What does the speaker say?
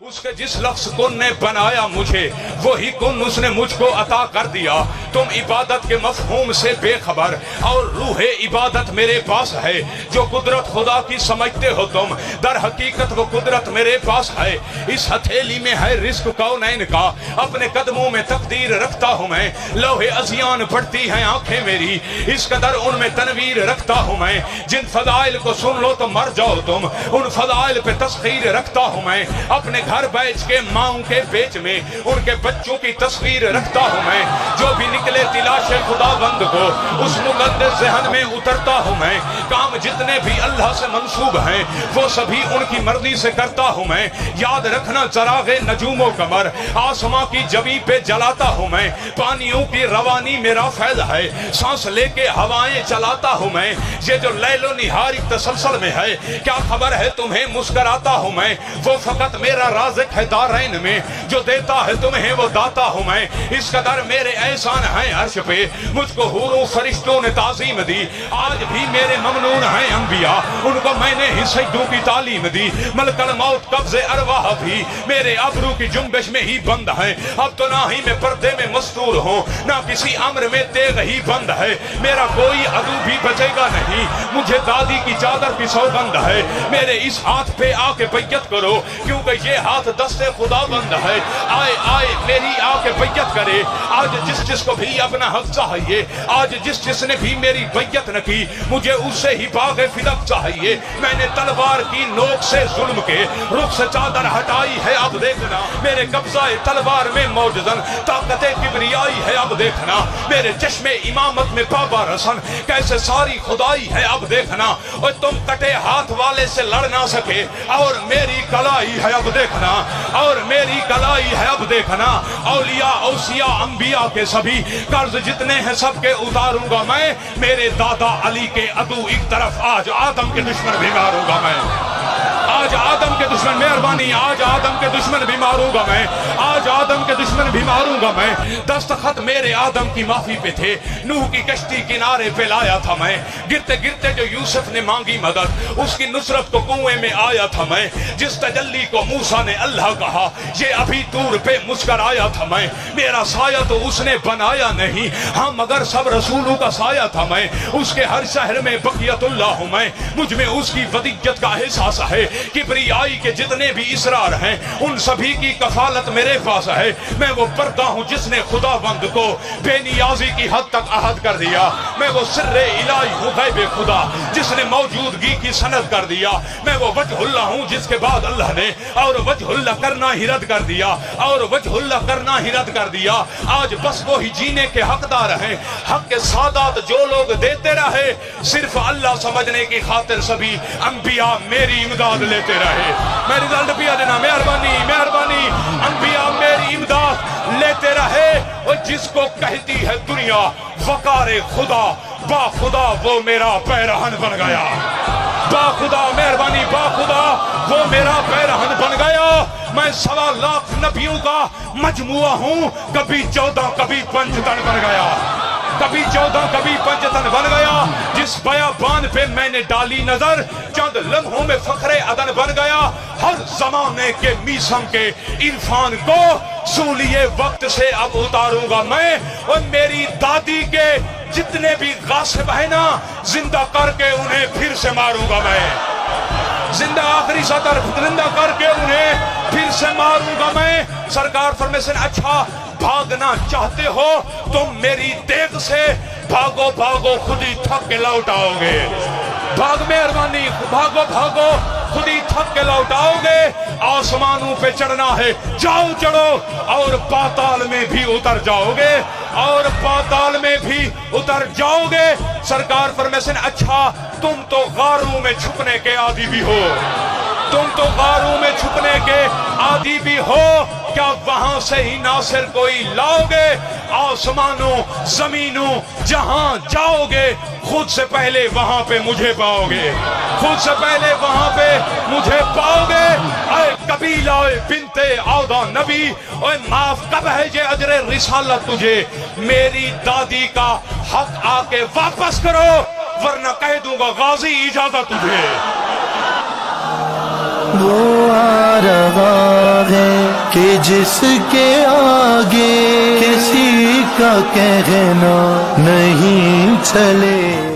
उसके जिस लफ्ज कुन ने बनाया मुझे वही कुन उसने मुझको अता कर दिया। तुम इबादत के मफहूम से बेखबर और रूहे इबादत मेरे पास है। जो कुदरत खुदा की समझते हो तुम, दर हकीकत वो कुदरत मेरे पास है। इस हथेली में है रिस्क कौनैन का, अपने कदमों में तकदीर रखता हूँ मैं। लोहे अजियान पड़ती हैं आंखें मेरी, इस कदर उनमें तनवीर रखता हूँ मैं। जिन फदाइल को सुन लो तो मर जाओ तुम, उन फदाइल पे तस्खीर रखता हूँ मैं। अपने घर बैठ के माँओं के पेट में उनके बच्चों की तस्वीर रखता हूँ मैं। जो भी निकले तिलाशे खुदाबंद को उस मुकद्दस ज़हन में उतरता हूँ मैं। काम जितने भी अल्लाह से मंसूब हैं वो सभी उनकी मर्जी से करता हूँ मैं। याद रखना चरागे नजूमो कमर आसमां की जमी पे जलाता हूँ मैं। पानियों की रवानी मेरा फैल है, सांस लेके हवाएं चलाता हूँ मैं। ये जो लैलो निहारी तसलसल में है, क्या खबर है तुम्हें मुस्कराता हूँ मैं। वो फकत मेरा राज़िक है दारैन में, जो देता है तुम्हें वो दाता हूँ मैं। इस कदर मेरे एहसान हैं अर्श पे, मुझको हुरों फरिश्तों ने ताज़ीम दी। आज भी मेरे ममनून हैं अंबिया, उनको मैंने ही सजदों की तालीम दी। मलकल मौत कब्ज़े अरवाह भी मेरे अबरू की जुम्बिश में ही बंद है। अब तो ना ही मैं पर्दे में मस्तूर हूँ, ना किसी अम्र में तेग ही बंद है। मेरा कोई अदू भी बचेगा नहीं, मुझे दादी की चादर की सौगंध है। मेरे इस हाथ पे आके बैयत करो, क्योंकि ये हाथ दस्ते खुदाबंद है। आए आए मेरी आके बैयत करे। आज जिस जिसको भी अपना हक चाहिए, आज जिस जिसने भी मेरी बैयत न की, मुझे उससे ही बाग़े फिदक चाहिए। मैंने तलवार की नोक से जुल्म के रुख से चादर हटाई है, अब देखना मेरे कब्ज़ाए तलवार में मौजूदन ताकते किबरियाई है। अब देखना मेरे चश्मे इमामत में बाबा रसन कैसे सारी खुदाई है। अब देखना और तुम कटे हाथ वाले से लड़ ना सके, और मेरी कलाई है। अब देखना और मेरी कलाई है। अब देखना औलिया औसिया अंबिया के सभी कर्ज जितने हैं सबके उतारूंगा मैं। मेरे दादा अली के अदू एक तरफ, आज आदम के दुश्मन भी मारूंगा मैं। आज आदम के दुश्मन, मेहरबानी, आज आदम के दुश्मन भी मारूंगा मैं। आज आदम के दुश्मन भी मारूंगा मैं। दस्तखत मेरे आदम की माफी पे थे, नूह की कश्ती किनारे पे लाया था मैं। गिरते गिरते जो यूसुफ ने मांगी मदद, उसकी नुसरत को कुएं में आया था मैं। जिस तजल्ली को मूसा ने अल्लाह कहा, ये अभी दूर पे मुस्कराया था मैं। मेरा साया तो उसने बनाया नहीं, हाँ मगर सब रसूलों का साया था मैं। उसके हर शहर में बकियतुल्लाह हूँ मैं। मुझ में उसकी वदियत का एहसास है। किबरियाई के जितने भी इसरार हैं उन सभी की कफालत मेरे पास है। मैं वो पर्दा हूँ जिसने खुदाबंद को बेनियाजी की हद तक अहद कर दिया। मैं वो सिर्रे इलाही हूँ गैबे खुदा जिसने मौजूदगी की सनद कर दिया। मैं वो वजहुल्ला हूँ जिसके बाद अल्लाह ने और वजहुल्ला करना ही रद्द कर दिया, और वजहुल्ला करना ही रद्द कर दिया। आज बस वो ही जीने के हकदार हैं। हक के सादात जो लोग देते रहे, सिर्फ अल्लाह समझने की खातिर सभी अंबिया मेरी इमदाद लेते रहे। मैं रिजल्ट भी देना, मेहरबानी मेहरबानी, अंबिया मेरी इमदाद लेते रहे। और जिसको कहती है दुनिया वकारे खुदा, बाखुदा वो मेरा पैरहन बन गया। बाखुदा मेहरबानी, बाखुदा वो मेरा पैरहन बन गया। मैं 1.25 लाख नबियों का मजमुआ हूँ, कभी 14 कभी 5 बन गया, कभी 14 कभी 5 बन गया। जिस बयाबान पे मैंने डाली नजर, चंद लम्हों में फखरे अदन बन गया। हर जमाने के मीसम के इरफान को सूलिए वक्त से अब उतारूंगा मैं। और मेरी दादी के जितने भी गासिब है ना, जिंदा करके उन्हें फिर से मारूंगा मैं। जिंदा आखिरी सतर जिंदा करके उन्हें फिर से मारूंगा मैं। सरकार फरमेशन, अच्छा भागना चाहते हो तुम मेरी देख से, भागो भागो खुद ही थक के लौट आओगे। भाग मेहरबानी, भागो भागो खुद ही थक के लौट आओगे। आसमानों पे चढ़ना है, जाओ चढ़ो, और पाताल में भी उतर जाओगे, और पाताल में भी उतर जाओगे। सरकार फरमेशन, अच्छा तुम तो गारों में छुपने के आदी भी हो, तुम तो गारों में छुपने के आदी भी हो। क्या वहां से ही नासिर कोई लाओगे? आसमानों जमीनों जहां जाओगे, खुद से पहले वहां पे मुझे पाओगे, खुद से पहले वहां पे मुझे पाओगे। अरे कबीला बिनते औदा नबी, और माफ कब है ये अजरे रिसालत तुझे। मेरी दादी का हक आके वापस करो, वरना कह दूंगा गाजी इजाजत तुझे। وہ آ رہا ہے کہ جس کے آگے کسی کا کہنا نہیں چلے.